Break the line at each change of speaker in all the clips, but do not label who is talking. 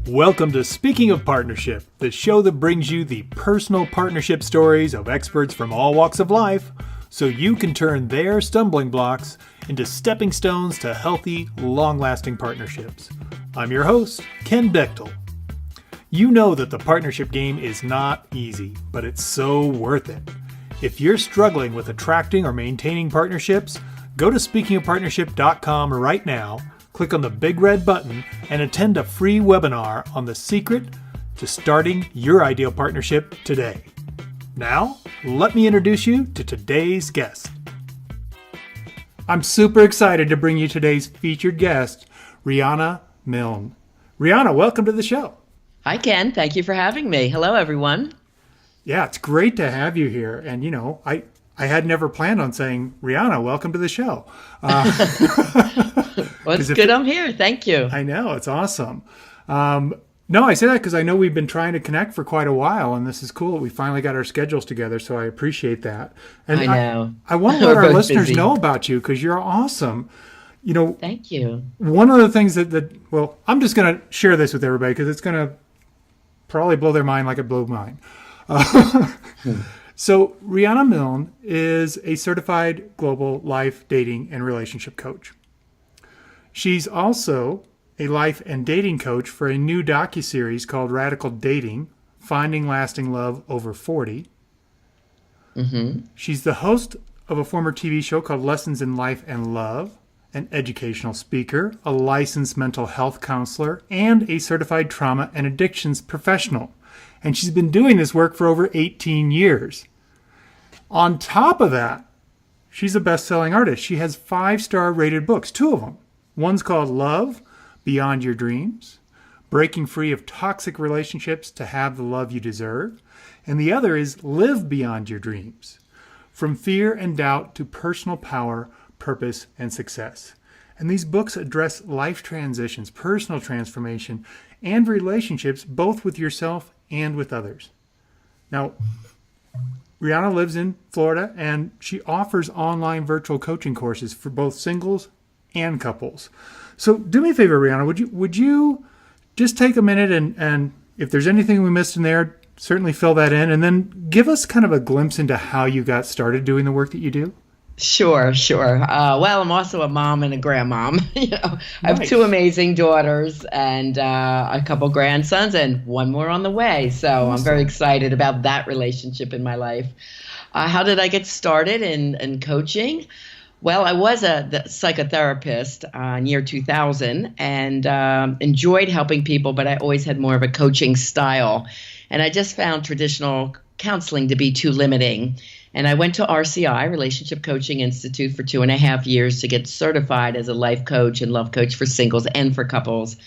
Welcome to Speaking of Partnership, the show that brings you the personal partnership stories of experts from all walks of life so you can turn their stumbling blocks into stepping stones to healthy, long-lasting partnerships. I'm your host, Ken Bechtel. You know that the partnership game is not easy, but it's so worth it. If you're struggling with attracting or maintaining partnerships, go to speakingofpartnership.com right now, click on the big red button, and attend a free webinar on the secret to starting your ideal partnership today. Now, let me introduce you to today's guest. I'm super excited to bring you today's featured guest, Riana Milne. Riana, welcome to the show.
Hi, Ken. Thank you for having me. Hello, everyone.
Yeah, it's great to have you here. And, you know, I had never planned on saying, Riana, welcome to the show.
Well, it's good I'm here. Thank you.
I know. It's awesome. No, I say that because I know we've been trying to connect for quite a while, and this is cool that we finally got our schedules together, so I appreciate that. And
I know.
I want to let our listeners know about you because you're awesome. You know,
thank you.
One of the things well, I'm just going to share this with everybody because it's going to probably blow their mind like it blew mine. So Riana Milne is a certified global life, dating, and relationship coach. She's also a life and dating coach for a new docuseries called Radical Dating, Finding Lasting Love Over 40.
Mm-hmm.
She's the host of a former TV show called Lessons in Life and Love, an educational speaker, a licensed mental health counselor, and a certified trauma and addictions professional. And she's been doing this work for over 18 years. On top of that, she's a best-selling artist. She has 5-star rated books, 2 of them. One's called Love Beyond Your Dreams, Breaking Free of Toxic Relationships to Have the Love You Deserve. And the other is Live Beyond Your Dreams, From Fear and Doubt to Personal Power, Purpose, and Success. And these books address life transitions, personal transformation, and relationships both with yourself and with others. Now, Riana lives in Florida, and she offers online virtual coaching courses for both singles and couples. So do me a favor, Riana, would you just take a minute and if there's anything we missed in there, certainly fill that in, and then give us kind of a glimpse into how you got started doing the work that you do?
Sure. Well, I'm also a mom and a grandmom. I have 2 amazing daughters and a couple grandsons and one more on the way. So awesome. I'm very excited about that relationship in my life. How did I get started in coaching? Well, I was a psychotherapist in year 2000 and enjoyed helping people, but I always had more of a coaching style. And I just found traditional counseling to be too limiting. And I went to RCI, Relationship Coaching Institute, for 2.5 years to get certified as a life coach and love coach for singles and for couples,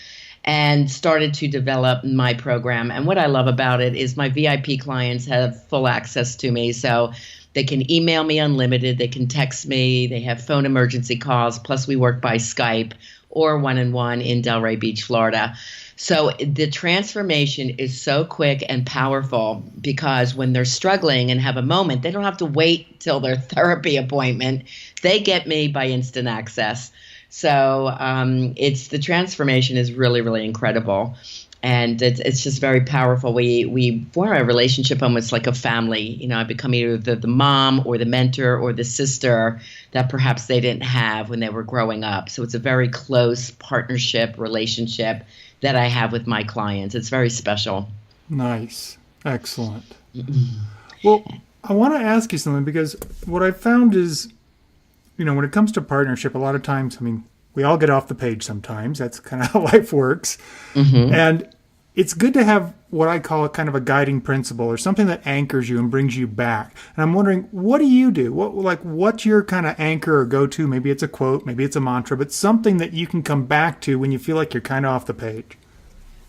and started to develop my program. And what I love about it is my VIP clients have full access to me. So they can email me unlimited, they can text me, they have phone emergency calls, plus we work by Skype or one-on-one in Delray Beach, Florida. So the transformation is so quick and powerful because when they're struggling and have a moment, they don't have to wait till their therapy appointment. They get me by instant access. So the transformation is really, really incredible. And it's just very powerful. We form a relationship almost like a family. I become either the mom or the mentor or the sister that perhaps they didn't have when they were growing up. So it's a very close partnership relationship that I have with my clients. It's very special. Nice.
Excellent. Well, I want to ask you something because what I've found is, when it comes to partnership, a lot of times, we all get off the page sometimes. That's kind of how life works. Mm-hmm. And it's good to have what I call a kind of a guiding principle or something that anchors you and brings you back. And I'm wondering, what do you do? What's your kind of anchor or go-to? Maybe it's a quote, maybe it's a mantra, but something that you can come back to when you feel like you're kind of off the page.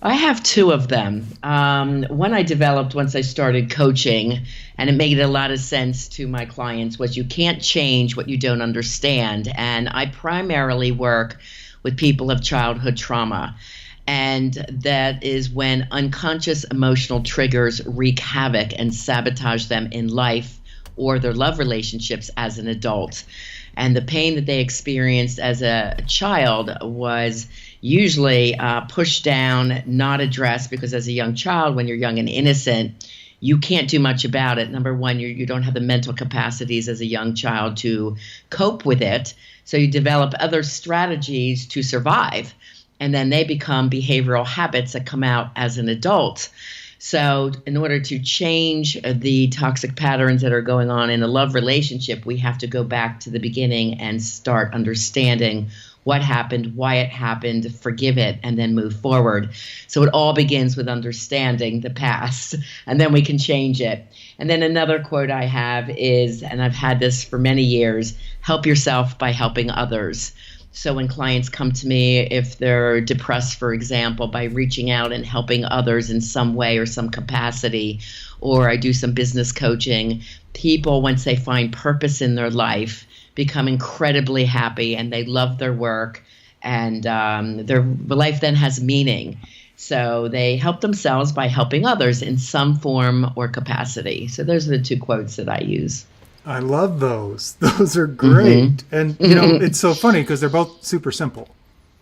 I have 2 of them. One I developed once I started coaching, and it made a lot of sense to my clients, was you can't change what you don't understand. And I primarily work with people of childhood trauma. And that is when unconscious emotional triggers wreak havoc and sabotage them in life or their love relationships as an adult. And the pain that they experienced as a child was usually pushed down, not addressed, because as a young child, when you're young and innocent, you can't do much about it. Number one, you don't have the mental capacities as a young child to cope with it. So you develop other strategies to survive. And then they become behavioral habits that come out as an adult. So in order to change the toxic patterns that are going on in a love relationship, we have to go back to the beginning and start understanding what happened, why it happened, forgive it, and then move forward. So it all begins with understanding the past, and then we can change it. And then another quote I have is, and I've had this for many years, help yourself by helping others. So when clients come to me, if they're depressed, for example, by reaching out and helping others in some way or some capacity, or I do some business coaching, people, once they find purpose in their life, become incredibly happy and they love their work, and their life then has meaning. So they help themselves by helping others in some form or capacity. So those are the two quotes that I use.
I love those. Those are great. Mm-hmm. And, it's so funny because they're both super simple.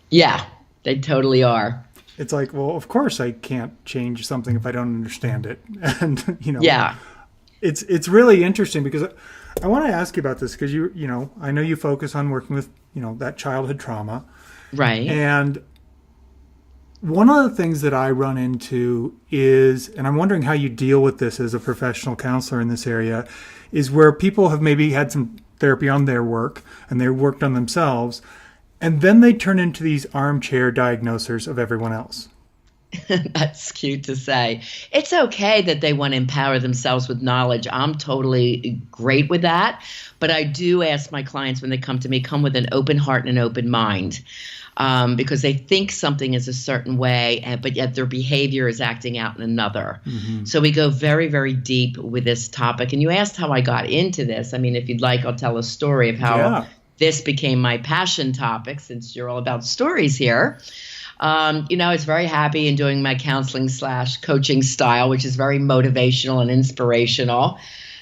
Yeah, they totally are.
It's like, well, of course I can't change something if I don't understand it. And,
yeah,
it's really interesting because I want to ask you about this because I know you focus on working with, that childhood trauma.
Right.
And one of the things that I run into is, and I'm wondering how you deal with this as a professional counselor in this area, is where people have maybe had some therapy on their work and they worked on themselves, and then they turn into these armchair diagnosers of everyone else.
That's cute to say. It's okay that they want to empower themselves with knowledge. I'm totally great with that. But I do ask my clients when they come to me, come with an open heart and an open mind. Because they think something is a certain way, but yet their behavior is acting out in another. Mm-hmm. So we go very, very deep with this topic. And you asked how I got into this. I mean, if you'd like, I'll tell a story of how this became my passion topic, since you're all about stories here. I was very happy in doing my counseling / coaching style, which is very motivational and inspirational.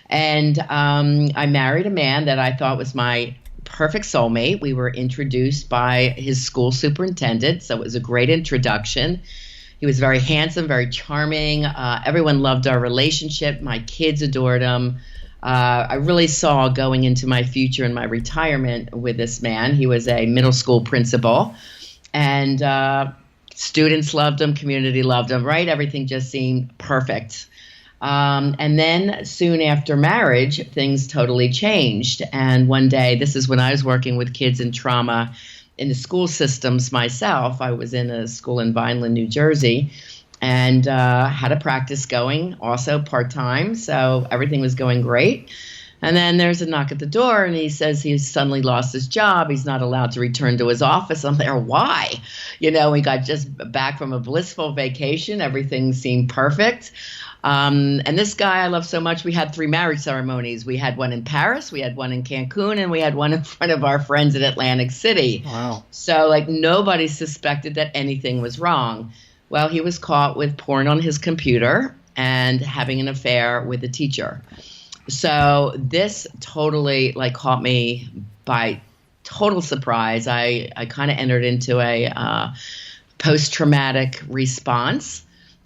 And I married a man that I thought was my perfect soulmate. We were introduced by his school superintendent, so it was a great introduction. He was very handsome, very charming. Everyone loved our relationship. My kids adored him. I really saw going into my future and my retirement with this man. He was a middle school principal, and students loved him, community loved him, right? Everything just seemed perfect. And then soon after marriage, things totally changed. And one day, this is when I was working with kids in trauma in the school systems myself. I was in a school in Vineland, New Jersey, and had a practice going, also part-time. So everything was going great. And then there's a knock at the door, and he says he's suddenly lost his job. He's not allowed to return to his office. I'm there, why? We got just back from a blissful vacation. Everything seemed perfect. And this guy I love so much, we had 3 marriage ceremonies. We had one in Paris, we had one in Cancun, and we had one in front of our friends in Atlantic City.
Wow.
So nobody suspected that anything was wrong. Well, he was caught with porn on his computer and having an affair with a teacher. So this totally caught me by total surprise. I kind of entered into a post-traumatic response.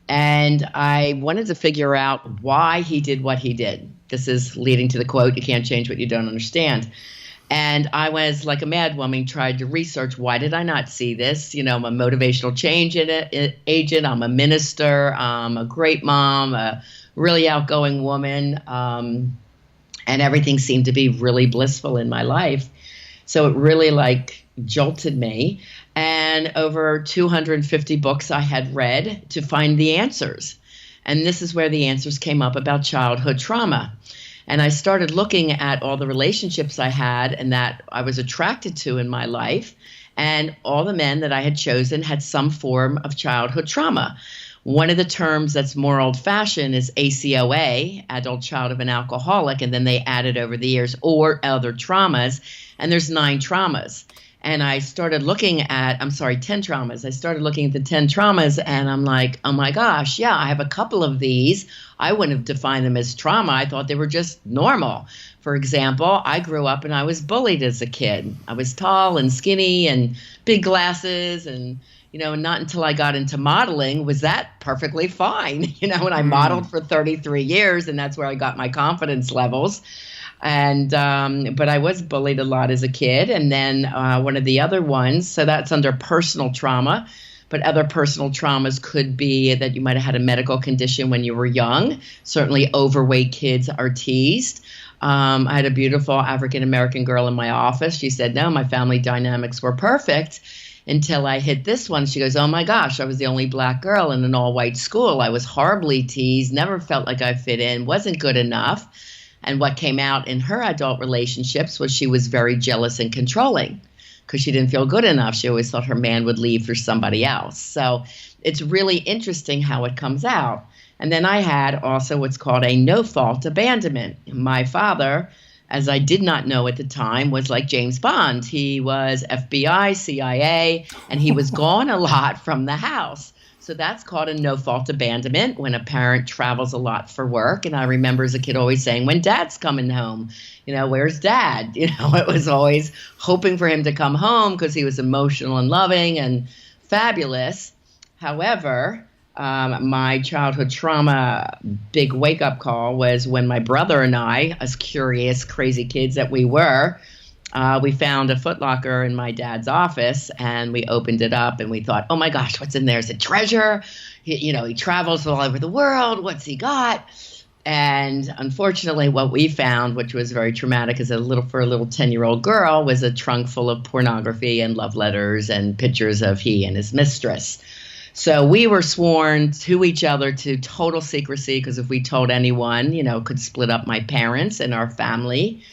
And I wanted to figure out why he did what he did. This is leading to the quote, you can't change what you don't understand. And I was like a mad woman, tried to research, why did I not see this? I'm a motivational change agent. I'm a minister. I'm a great mom, a really outgoing woman. And everything seemed to be really blissful in my life. So it really jolted me. And over 250 books I had read to find the answers. And this is where the answers came up about childhood trauma. And I started looking at all the relationships I had and that I was attracted to in my life. And all the men that I had chosen had some form of childhood trauma. One of the terms that's more old-fashioned is ACOA, adult child of an alcoholic, and then they added over the years, or other traumas. And there's 9 traumas. And I started looking at, 10 traumas. I started looking at the 10 traumas and I'm like, oh my gosh, yeah, I have a couple of these. I wouldn't have defined them as trauma. I thought they were just normal. For example, I grew up and I was bullied as a kid. I was tall and skinny and big glasses and, not until I got into modeling was that perfectly fine, and I modeled for 33 years and that's where I got my confidence levels. And, but I was bullied a lot as a kid. And then one of the other ones, so that's under personal trauma, but other personal traumas could be that you might have had a medical condition when you were young. Certainly overweight kids are teased. I had a beautiful African-American girl in my office. She said, no, my family dynamics were perfect until I hit this one. She goes, oh my gosh, I was the only black girl in an all-white school. I was horribly teased, never felt like I fit in, wasn't good enough. And what came out in her adult relationships was she was very jealous and controlling because she didn't feel good enough. She always thought her man would leave for somebody else. So it's really interesting how it comes out. And then I had also what's called a no-fault abandonment. My father, as I did not know at the time, was like James Bond. He was FBI, CIA, and he was gone a lot from the house. So that's called a no-fault abandonment when a parent travels a lot for work. And I remember as a kid always saying, when dad's coming home, where's dad? It was always hoping for him to come home because he was emotional and loving and fabulous. However, my childhood trauma big wake-up call was when my brother and I, as curious, crazy kids that we were, we found a Foot Locker in my dad's office and we opened it up and we thought, oh my gosh, what's in there? Is it treasure? He travels all over the world. What's he got? And unfortunately, what we found, which was very traumatic for a little 10-year-old girl, was a trunk full of pornography and love letters and pictures of he and his mistress. So we were sworn to each other to total secrecy because if we told anyone, could split up my parents and our family.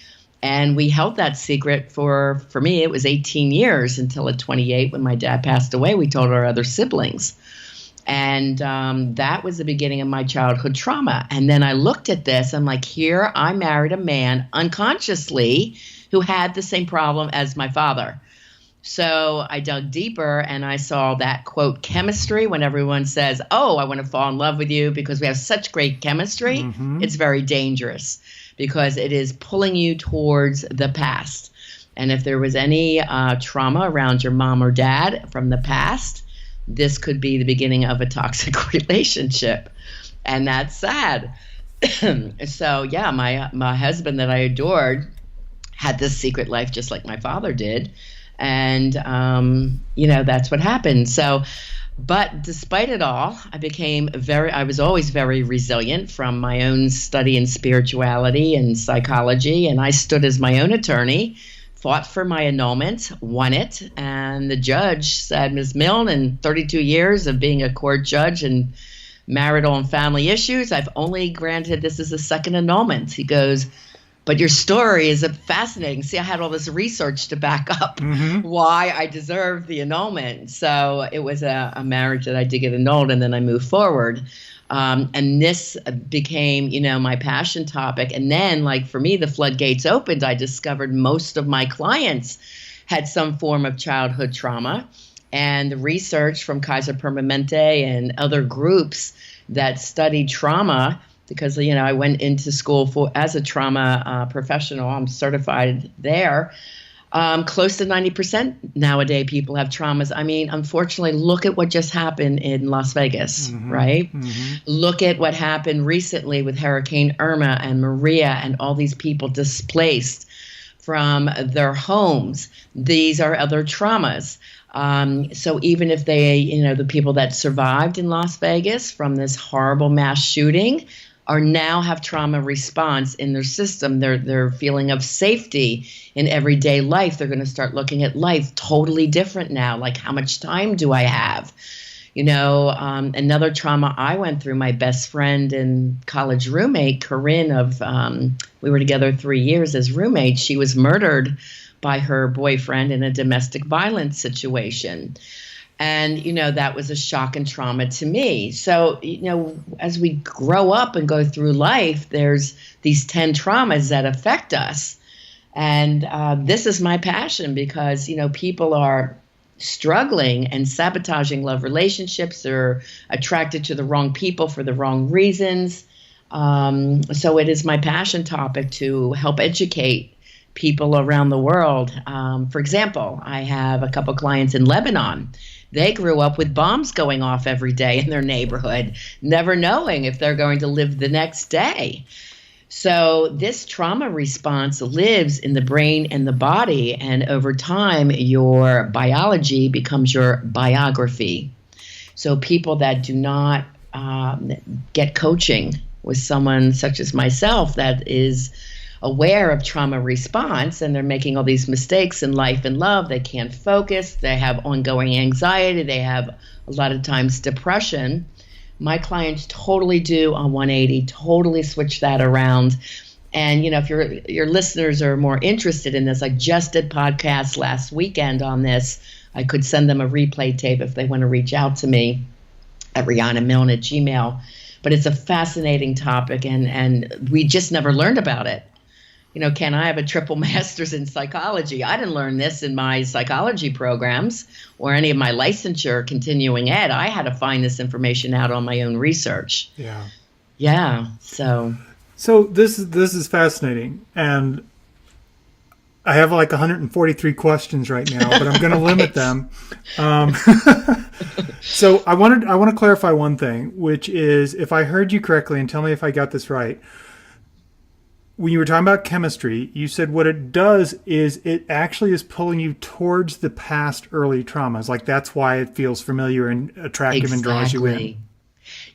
And we held that secret for me, it was 18 years until at 28 when my dad passed away. We told our other siblings. And that was the beginning of my childhood trauma. And then I looked at this. I'm like, here I married a man unconsciously who had the same problem as my father. So I dug deeper and I saw that, quote, chemistry. When everyone says, oh, I want to fall in love with you because we have such great chemistry, It's very dangerous because it is pulling you towards the past. And if there was any trauma around your mom or dad from the past, this could be the beginning of a toxic relationship. And that's sad. So, yeah, my husband that I adored had this secret life just like my father did. And, that's what happened. So, but despite it all, I was always very resilient from my own study in spirituality and psychology. And I stood as my own attorney, fought for my annulment, won it. And the judge said, Ms. Milne, in 32 years of being a court judge and marital and family issues, I've only granted this as a second annulment. He goes, but your story is fascinating. See, I had all this research to back up why I deserved the annulment. So it was a marriage that I did get annulled, and then I moved forward. And this became, my passion topic. And then, for me, the floodgates opened. I discovered most of my clients had some form of childhood trauma. And the research from Kaiser Permanente and other groups that studied trauma, because, I went into school as a trauma professional. I'm certified there. Close to 90% nowadays people have traumas. I mean, unfortunately, look at what just happened in Las Vegas, right? Look at what happened recently with Hurricane Irma and Maria and all these people displaced from their homes. These are other traumas. So even if they, the people that survived in Las Vegas from this horrible mass shooting now have trauma response in their system. Their feeling of safety in everyday life. They're going to start looking at life totally different now. Like, how much time do I have? Another trauma I went through, my best friend and college roommate, Corinne, we were together 3 years as roommates. She was murdered by her boyfriend in a domestic violence situation. And, that was a shock and trauma to me. So, as we grow up and go through life, there's these 10 traumas that affect us. And this is my passion because, people are struggling and sabotaging love relationships. They're attracted to the wrong people for the wrong reasons. So it is my passion topic to help educate people around the world. For example, I have a couple clients in Lebanon. They grew up with bombs going off every day in their neighborhood, never knowing if they're going to live the next day. So this trauma response lives in the brain and the body, and over time, your biology becomes your biography. So people that do not get coaching with someone such as myself that is aware of trauma response, and they're making all these mistakes in life and love. They can't focus. They have ongoing anxiety. They have a lot of times depression. My clients totally do a 180, totally switch that around. And, if your listeners are more interested in this, I just did podcasts last weekend on this. I could send them a replay tape if they want to reach out to me at Riana Milne at Gmail. But it's a fascinating topic, and we just never learned about it. Ken, I have a triple master's in psychology. I didn't learn this in my psychology programs or any of my licensure continuing ed. I had to find this information out on my own research.
Yeah.
Yeah. So
this is fascinating, and I have like 143 questions right now, but I'm going to limit them. So I want to clarify one thing, which is, if I heard you correctly, and tell me if I got this right. When you were talking about chemistry, you said what it does is it actually is pulling you towards the past early traumas. Like, that's why it feels familiar and attractive and draws you in.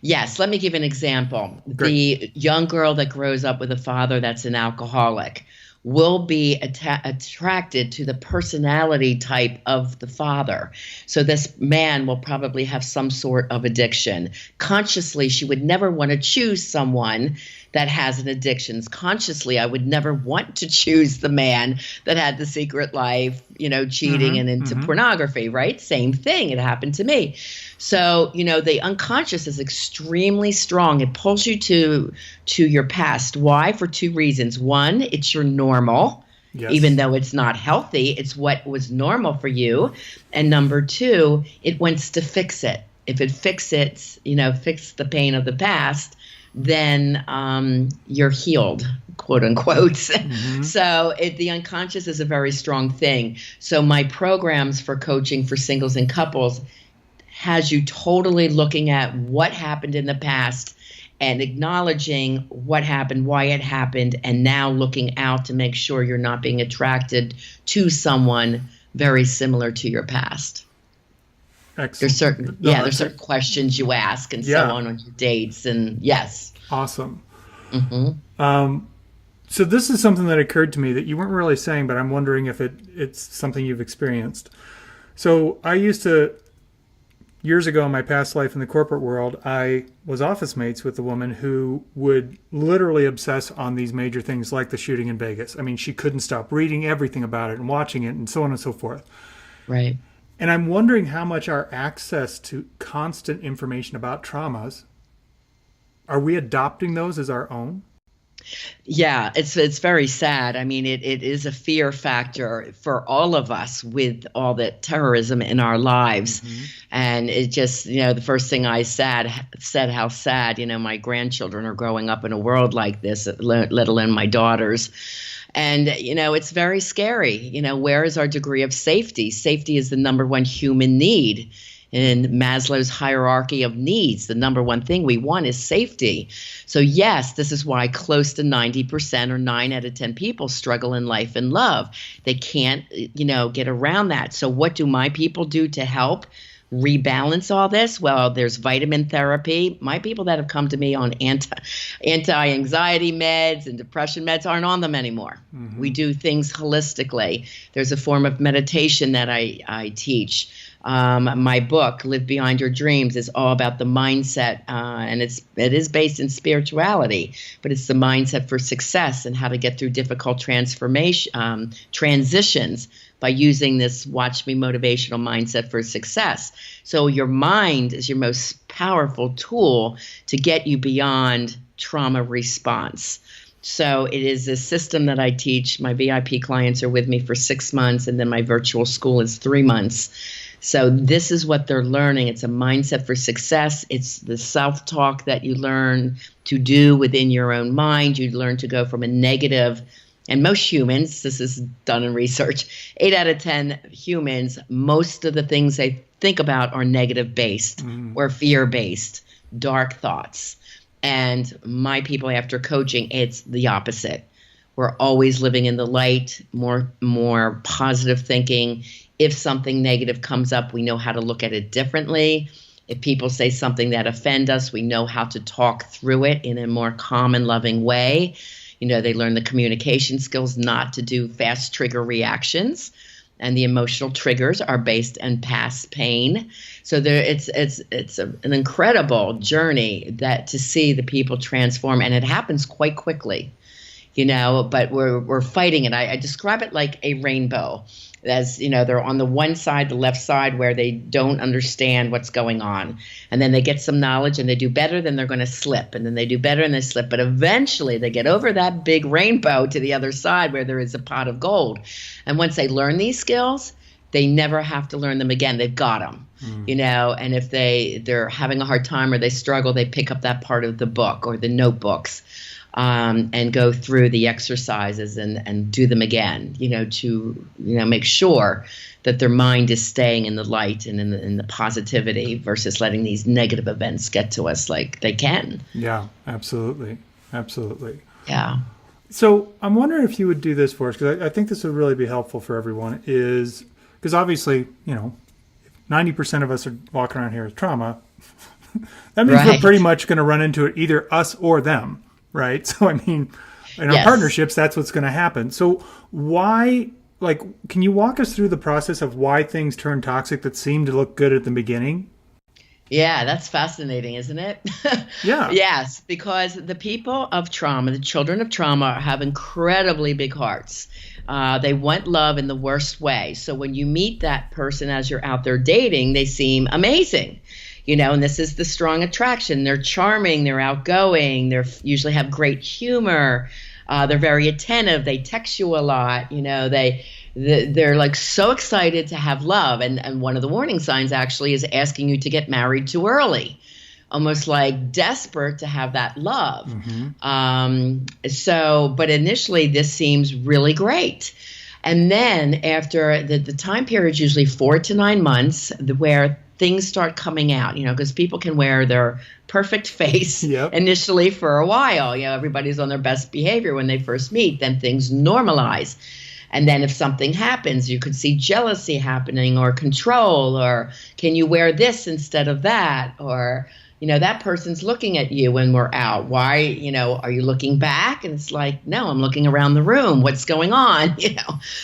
Yes. Let me give an example.
Great.
The young girl that grows up with a father that's an alcoholic will be attracted to the personality type of the father. So this man will probably have some sort of addiction. Consciously, she would never want to choose someone that has an addiction. Consciously, I would never want to choose the man that had the secret life, cheating and into pornography, right? Same thing. It happened to me. So, the unconscious is extremely strong. It pulls you to your past. Why? For two reasons. One, it's your normal. Yes. Even though it's not healthy, it's what was normal for you. And number two, it wants to fix it. If it fix the pain of the past, then you're healed, quote unquote. Mm-hmm. So the unconscious is a very strong thing. So my programs for coaching for singles and couples has you totally looking at what happened in the past and acknowledging what happened, why it happened, and now looking out to make sure you're not being attracted to someone very similar to your past.
Excellent.
There's certain questions you ask and so on your dates, and yes.
Awesome.
Mm-hmm.
So this is something that occurred to me that you weren't really saying, but I'm wondering if it's something you've experienced. So I used to, years ago in my past life in the corporate world, I was office mates with a woman who would literally obsess on these major things like the shooting in Vegas. I mean, she couldn't stop reading everything about it and watching it and so on and so forth.
Right.
And I'm wondering how much our access to constant information about traumas, are we adopting those as our own?
Yeah, it's very sad. I mean, it is a fear factor for all of us with all the terrorism in our lives. Mm-hmm. And it just, the first thing I said how sad, my grandchildren are growing up in a world like this, let alone my daughters. And, it's very scary. Where is our degree of safety? Safety is the number one human need. In Maslow's hierarchy of needs, the number one thing we want is safety. So yes, this is why close to 90% or 9 out of 10 people struggle in life and love. They can't, get around that. So what do my people do to help rebalance all this? Well, there's vitamin therapy. My people that have come to me on anti-anxiety meds and depression meds aren't on them anymore. Mm-hmm. We do things holistically. There's a form of meditation that I teach. My book, Live Behind Your Dreams, is all about the mindset, and it is based in spirituality, but it's the mindset for success and how to get through difficult transitions by using this Watch Me motivational mindset for success. So your mind is your most powerful tool to get you beyond trauma response. So it is a system that I teach. My VIP clients are with me for 6 months, and then my virtual school is 3 months. So this is what they're learning. It's a mindset for success. It's the self-talk that you learn to do within your own mind. You learn to go from a negative And most humans, this is done in research, 8 out of 10 humans, most of the things they think about are negative based or fear based, dark thoughts. And my people, after coaching, it's the opposite. We're always living in the light, more positive thinking. If something negative comes up, we know how to look at it differently. If people say something that offend us, we know how to talk through it in a more calm and loving way. They learn the communication skills not to do fast trigger reactions, and the emotional triggers are based on past pain. So it's an incredible journey that to see the people transform, and it happens quite quickly, but we're fighting it. I describe it like a rainbow. As they're on the one side, the left side, where they don't understand what's going on. And then they get some knowledge and they do better, then they're going to slip. And then they do better and they slip. But eventually they get over that big rainbow to the other side where there is a pot of gold. And once they learn these skills, they never have to learn them again. They've got them, and if they're having a hard time or they struggle, they pick up that part of the book or the notebooks. And go through the exercises and do them again, to make sure that their mind is staying in the light and in the positivity versus letting these negative events get to us like they can.
Yeah, absolutely. Absolutely.
Yeah.
So I'm wondering if you would do this for us, because I think this would really be helpful for everyone, is because obviously, 90% of us are walking around here with trauma. That means we're pretty much going to run into it, either us or them. Right. So, in our partnerships, that's what's going to happen. So why, can you walk us through the process of why things turn toxic that seem to look good at the beginning?
Yeah, that's fascinating, isn't it?
Yeah.
Yes, because the people of trauma, the children of trauma, have incredibly big hearts. They want love in the worst way. So when you meet that person as you're out there dating, they seem amazing. And this is the strong attraction. They're charming, they're outgoing, they usually have great humor, they're very attentive, they text you a lot, they're like so excited to have love. And one of the warning signs actually is asking you to get married too early, almost like desperate to have that love. But initially this seems really great. And then after the time period is usually 4 to 9 months where things start coming out, because people can wear their perfect face initially for a while. Everybody's on their best behavior when they first meet, then things normalize. And then if something happens, you could see jealousy happening or control, or can you wear this instead of that? Or, that person's looking at you when we're out. Why, are you looking back? And it's like, no, I'm looking around the room. What's going on?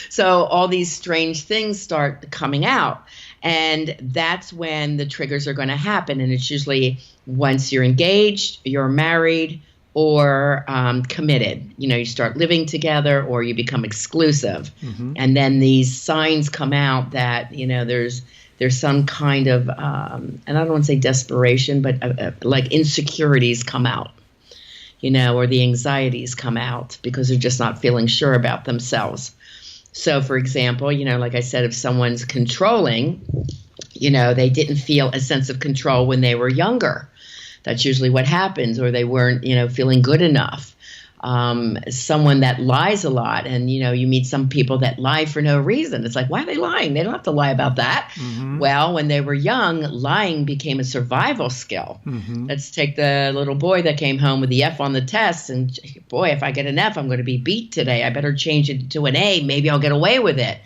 So all these strange things start coming out. And that's when the triggers are going to happen. And it's usually once you're engaged, you're married, or committed. You start living together or you become exclusive. And then these signs come out that, there's some kind of, and I don't want to say desperation, but like insecurities come out, or the anxieties come out because they're just not feeling sure about themselves. So, for example, like I said, if someone's controlling, they didn't feel a sense of control when they were younger. That's usually what happens, or they weren't, feeling good enough. Someone that lies a lot, and, you meet some people that lie for no reason. It's like, why are they lying? They don't have to lie about that. Well, when they were young, lying became a survival skill. Let's take the little boy that came home with the F on the test, and boy, if I get an F, I'm going to be beat today. I better change it to an A. Maybe I'll get away with it.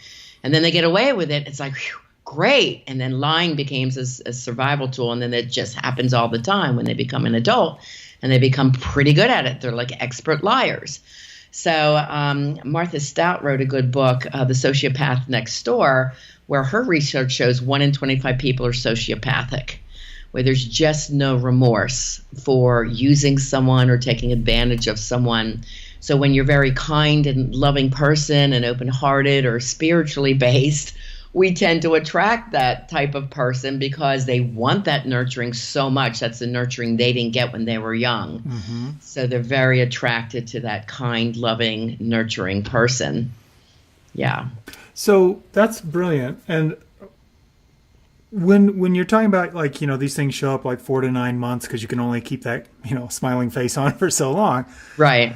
And then they get away with it. It's like, whew, great. And then lying becomes a survival tool, and then it just happens all the time when they become an adult. And they become pretty good at it. They're like expert liars. So Martha Stout wrote a good book, The Sociopath Next Door, where her research shows 1 in 25 people are sociopathic, where there's just no remorse for using someone or taking advantage of someone. So when you're a very kind and loving person and open-hearted or spiritually based, we tend to attract that type of person because they want that nurturing so much. That's the nurturing they didn't get when they were young. So they're very attracted to that kind, loving, nurturing person. Yeah.
So that's brilliant. And when you're talking about, like, these things show up like 4 to 9 months because you can only keep that, smiling face on for so long.
Right.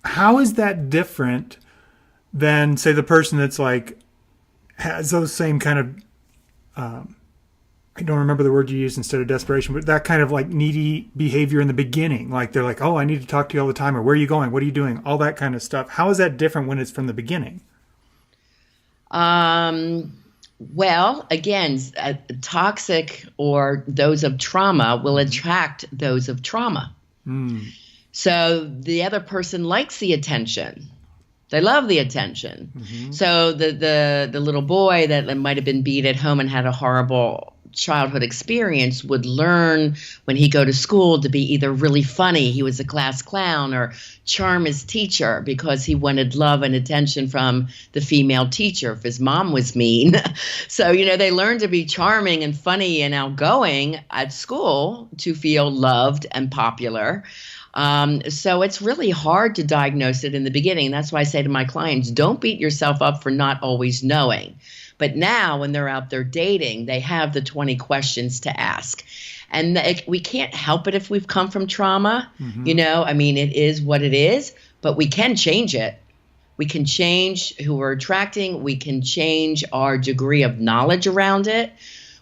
how is that different than, say, the person that's like has those same kind of I don't remember the word you used instead of desperation, but that kind of like needy behavior in the beginning. Like they're like, oh, I need to talk to you all the time, or where are you going? What are you doing? All that kind of stuff. How is that different when it's from the beginning?
Well, again, toxic or those of trauma will attract those of trauma. So the other person likes the attention. They love the attention. So the little boy that might have been beat at home and had a horrible childhood experience would learn when he go to school to be either really funny, he was a class clown, or charm his teacher because he wanted love and attention from the female teacher if his mom was mean. So, they learn to be charming and funny and outgoing at school to feel loved and popular. So it's really hard to diagnose it in the beginning. That's why I say to my clients, don't beat yourself up for not always knowing. But now when they're out there dating, they have the 20 questions to ask. And we can't help it if we've come from trauma. It is what it is, but we can change it. We can change who we're attracting. We can change our degree of knowledge around it.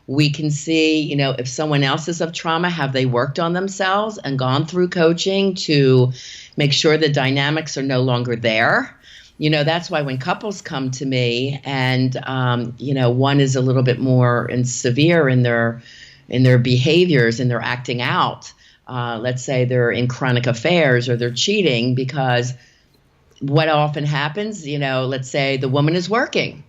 We can see, if someone else is of trauma, have they worked on themselves and gone through coaching to make sure the dynamics are no longer there. That's why when couples come to me and, one is a little bit more severe in their behaviors and they're acting out, let's say they're in chronic affairs or they're cheating, because what often happens, let's say the woman is working,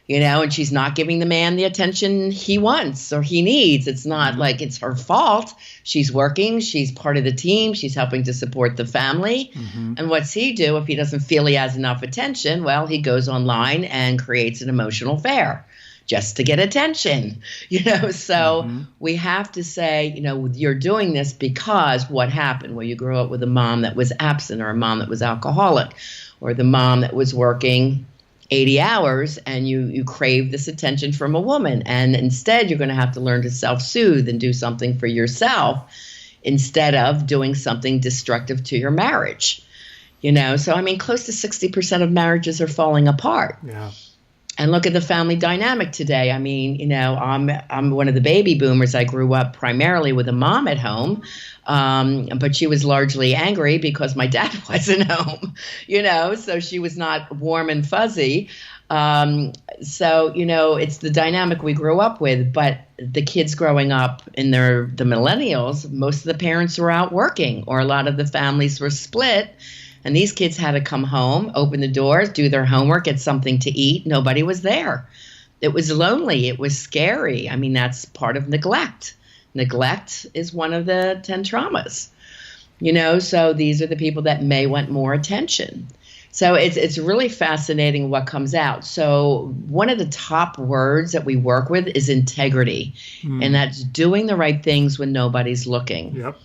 and she's not giving the man the attention he wants or he needs. It's not like it's her fault. She's working. She's part of the team. She's helping to support the family. And what's he do if he doesn't feel he has enough attention? Well, he goes online and creates an emotional affair just to get attention, So we have to say, you're doing this because what happened? Well, you grew up with a mom that was absent, or a mom that was alcoholic, or the mom that was working 80 hours, and you crave this attention from a woman. And instead, you're going to have to learn to self-soothe and do something for yourself instead of doing something destructive to your marriage. So close to 60% of marriages are falling apart.
Yeah.
And look at the family dynamic today. I'm one of the baby boomers. I grew up primarily with a mom at home, but she was largely angry because my dad wasn't home, so she was not warm and fuzzy. It's the dynamic we grew up with. But the kids growing up in the millennials, most of the parents were out working, or a lot of the families were split. And these kids had to come home, open the doors, do their homework, get something to eat. Nobody was there. It was lonely. It was scary. That's part of neglect. Neglect is one of the 10 traumas. So these are the people that may want more attention. So it's really fascinating what comes out. So one of the top words that we work with is integrity. And that's doing the right things when nobody's looking.
Yep.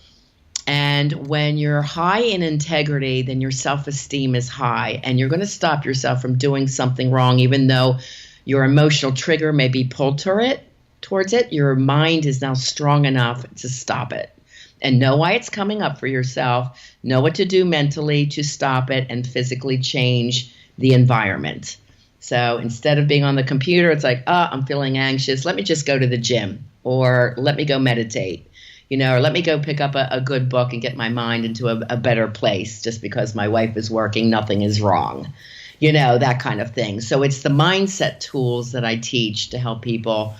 And when you're high in integrity, then your self-esteem is high, and you're going to stop yourself from doing something wrong, even though your emotional trigger may be pulled towards it. Your mind is now strong enough to stop it and know why it's coming up for yourself, know what to do mentally to stop it, and physically change the environment. So instead of being on the computer, it's like, I'm feeling anxious. Let me just go to the gym, or let me go meditate. Or let me go pick up a good book and get my mind into a better place. Just because my wife is working, nothing is wrong. That kind of thing. So it's the mindset tools that I teach to help people,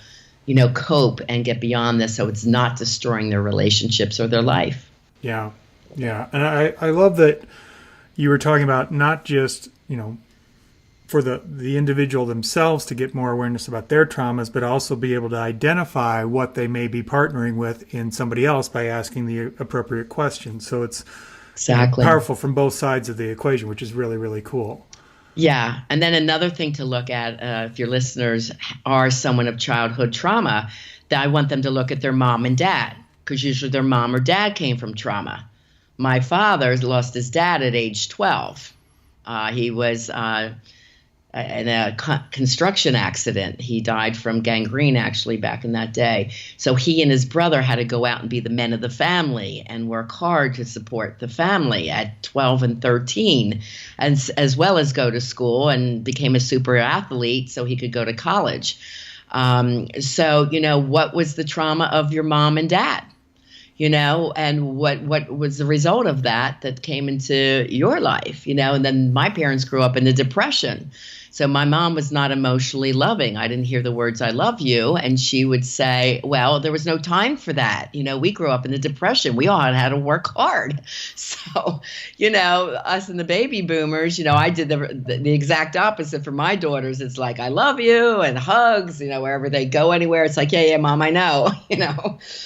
cope and get beyond this, so it's not destroying their relationships or their life.
Yeah. Yeah. And I love that you were talking about not just, for the individual themselves to get more awareness about their traumas, but also be able to identify what they may be partnering with in somebody else by asking the appropriate questions. So it's
exactly
powerful from both sides of the equation, which is really, really cool.
Yeah. And then another thing to look at, if your listeners are someone of childhood trauma, that I want them to look at their mom and dad, because usually their mom or dad came from trauma. My father lost his dad at age 12. He was in a construction accident. He died from gangrene, actually, back in that day. So he and his brother had to go out and be the men of the family and work hard to support the family at 12 and 13, and as well as go to school, and became a super athlete so he could go to college. So, what was the trauma of your mom and dad? And what was the result of that came into your life, and then my parents grew up in the Depression. So my mom was not emotionally loving. I didn't hear the words, "I love you." And she would say, well, there was no time for that. We grew up in the Depression. We all had to work hard. So, us and the baby boomers, I did the exact opposite for my daughters. It's like, "I love you," and hugs, wherever they go anywhere. It's like, yeah, Mom, I know,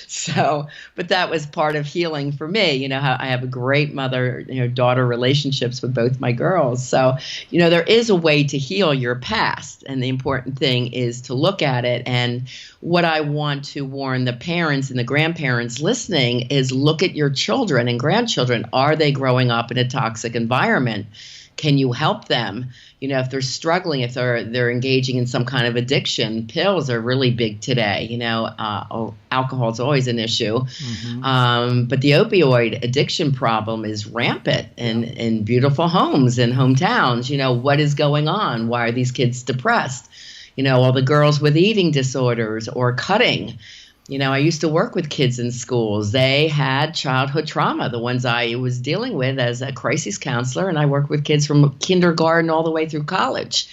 So, but that was part of healing for me. I have a great mother-daughter relationships with both my girls. So, there is a way to heal your past, and the important thing is to look at it. And what I want to warn the parents and the grandparents listening is, look at your children and grandchildren. Are they growing up in a toxic environment? Can you help them? If they're struggling, if they're engaging in some kind of addiction, pills are really big today. Alcohol is always an issue. Mm-hmm. But the opioid addiction problem is rampant in beautiful homes and hometowns. What is going on? Why are these kids depressed? All the girls with eating disorders or cutting. I used to work with kids in schools. They had childhood trauma, the ones I was dealing with as a crisis counselor, and I worked with kids from kindergarten all the way through college.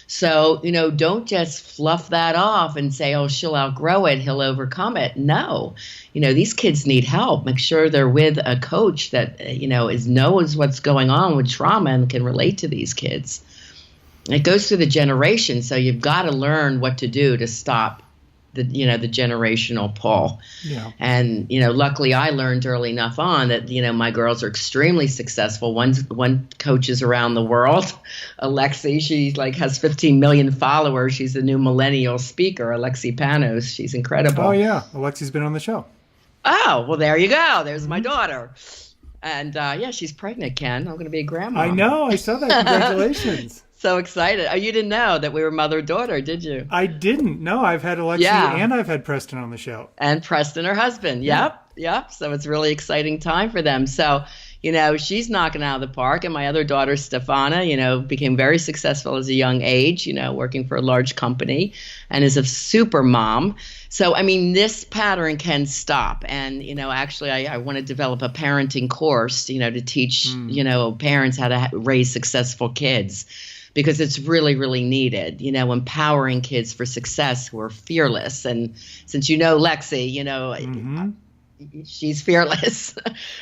So, don't just fluff that off and say, "Oh, she'll outgrow it, he'll overcome it." No, these kids need help. Make sure they're with a coach that, knows what's going on with trauma and can relate to these kids. It goes through the generations, so you've got to learn what to do to stop the generational pull. Yeah. And, luckily I learned early enough on that, my girls are extremely successful. One coaches around the world. Alexi, she has 15 million followers. She's the new millennial speaker, Alexi Panos. She's incredible.
Oh yeah. Alexi's been on the show.
Oh, well, there you go. There's my daughter. And she's pregnant, Ken. I'm going to be a grandma.
I know. I saw that. Congratulations.
So excited. Oh, you didn't know that we were mother-daughter, did you?
I didn't. No, I've had Alexi and I've had Preston on the show.
And Preston, her husband. Yep. So it's a really exciting time for them. So, she's knocking out of the park. And my other daughter, Stefana, became very successful as a young age, working for a large company, and is a super mom. So, this pattern can stop. And, actually, I want to develop a parenting course, to teach, parents how to raise successful kids. Because it's really, really needed, empowering kids for success who are fearless. And since Lexi, mm-hmm. She's fearless,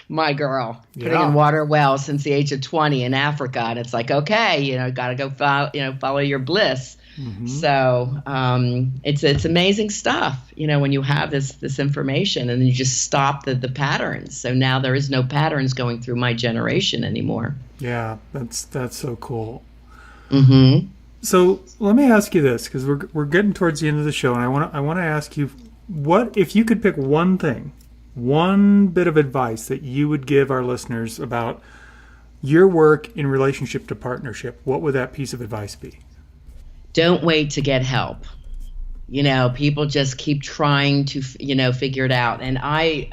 my girl, putting in water wells since the age of 20 in Africa. And it's like, okay, got to go follow your bliss. Mm-hmm. So it's amazing stuff, when you have this information and then you just stop the patterns. So now there is no patterns going through my generation anymore.
Yeah, that's so cool.
Mm-hmm.
So let me ask you this, because we're getting towards the end of the show, and I want to ask you, what if you could pick one thing, one bit of advice that you would give our listeners about your work in relationship to partnership? What would that piece of advice be?
Don't wait to get help. People just keep trying to figure it out, and I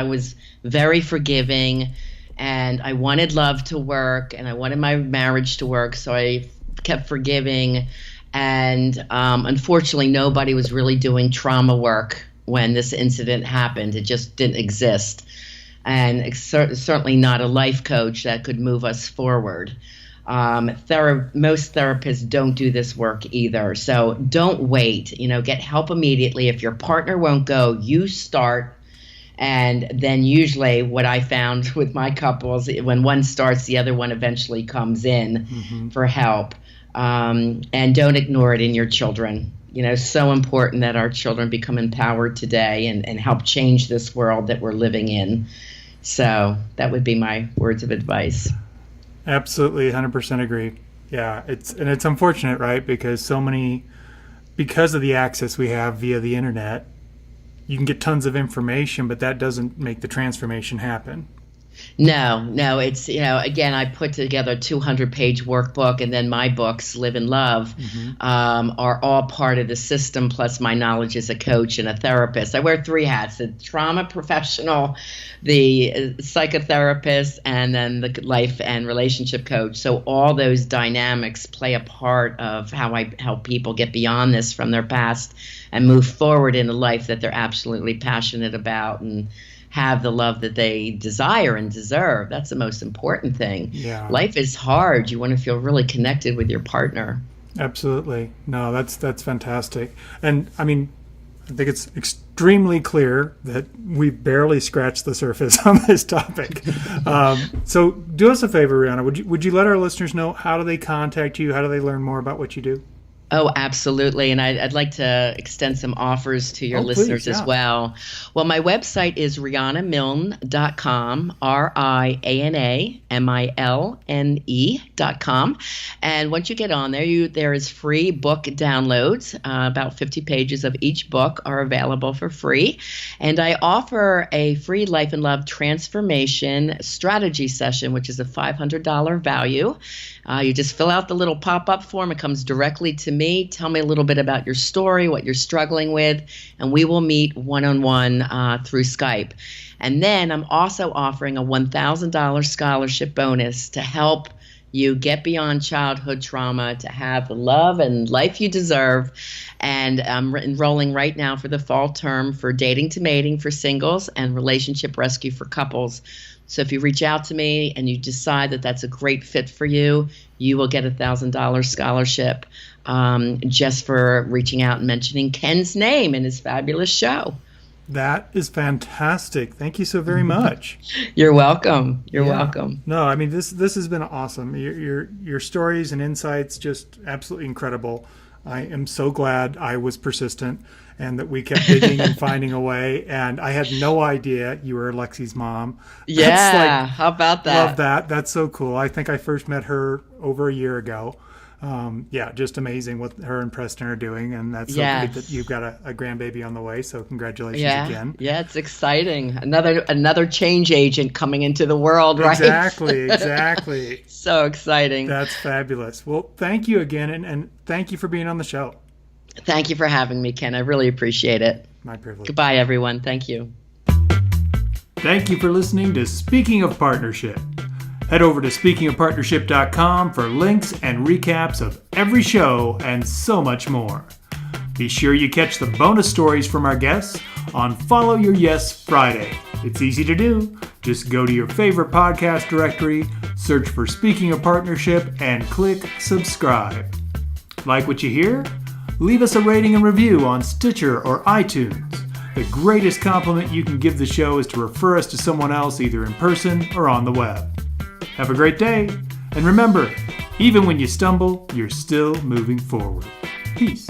was very forgiving. And I wanted love to work, and I wanted my marriage to work, so I kept forgiving. And unfortunately, nobody was really doing trauma work when this incident happened. It just didn't exist. And it's certainly not a life coach that could move us forward. Most therapists don't do this work either. So don't wait. Get help immediately. If your partner won't go, you start. And then usually what I found with my couples, when one starts, the other one eventually comes in for help. And don't ignore it in your children. So important that our children become empowered today and help change this world that we're living in. So that would be my words of advice.
Absolutely, 100% agree. Yeah, it's unfortunate, right? Because because of the access we have via the internet, you can get tons of information, but that doesn't make the transformation happen.
No, it's, again, I put together a 200-page workbook, and then my books, Live and Love, are all part of the system, plus my knowledge as a coach and a therapist. I wear three hats: the trauma professional, the psychotherapist, and then the life and relationship coach. So all those dynamics play a part of how I help people get beyond this from their past and move forward in a life that they're absolutely passionate about, and have the love that they desire and deserve. That's the most important thing.
Yeah.
Life is hard. You want to feel really connected with your partner.
Absolutely. No, that's fantastic. And I mean, I think it's extremely clear that we've barely scratched the surface on this topic. So do us a favor, Riana. Would you let our listeners know, how do they contact you? How do they learn more about what you do?
Oh, absolutely. And I'd like to extend some offers to your listeners as well. Well, my website is rianamilne.com, RianaMilne.com. And once you get on there, there is free book downloads. About 50 pages of each book are available for free. And I offer a free Life and Love transformation strategy session, which is a $500 value. You just fill out the little pop-up form. It comes directly to me. Tell me a little bit about your story, what you're struggling with, and we will meet one-on-one through Skype. And then I'm also offering a $1,000 scholarship bonus to help you get beyond childhood trauma, to have the love and life you deserve. And I'm enrolling right now for the fall term for Dating to Mating for singles and Relationship Rescue for couples. So if you reach out to me and you decide that that's a great fit for you, you will get a $1,000 scholarship just for reaching out and mentioning Ken's name in his fabulous show.
That is fantastic. Thank you so very much.
You're welcome. You're welcome.
No, I mean, this has been awesome. Your stories and insights, just absolutely incredible. I am so glad I was persistent and that we kept digging and finding a way. And I had no idea you were Lexi's mom.
Yeah, how about that?
Love that. That's so cool. I think I first met her over a year ago. Just amazing what her and Preston are doing. And that's so great that you've got a grandbaby on the way. So congratulations again.
Yeah, it's exciting. Another change agent coming into the world, right?
Exactly.
So exciting.
That's fabulous. Well, thank you again. And thank you for being on the show.
Thank you for having me, Ken. I really appreciate it.
My privilege.
Goodbye, everyone. Thank you.
Thank you for listening to Speaking of Partnership. Head over to speakingofpartnership.com for links and recaps of every show and so much more. Be sure you catch the bonus stories from our guests on Follow Your Yes Friday. It's easy to do. Just go to your favorite podcast directory, search for Speaking of Partnership, and click subscribe. Like what you hear? Leave us a rating and review on Stitcher or iTunes. The greatest compliment you can give the show is to refer us to someone else, either in person or on the web. Have a great day, and remember, even when you stumble, you're still moving forward. Peace.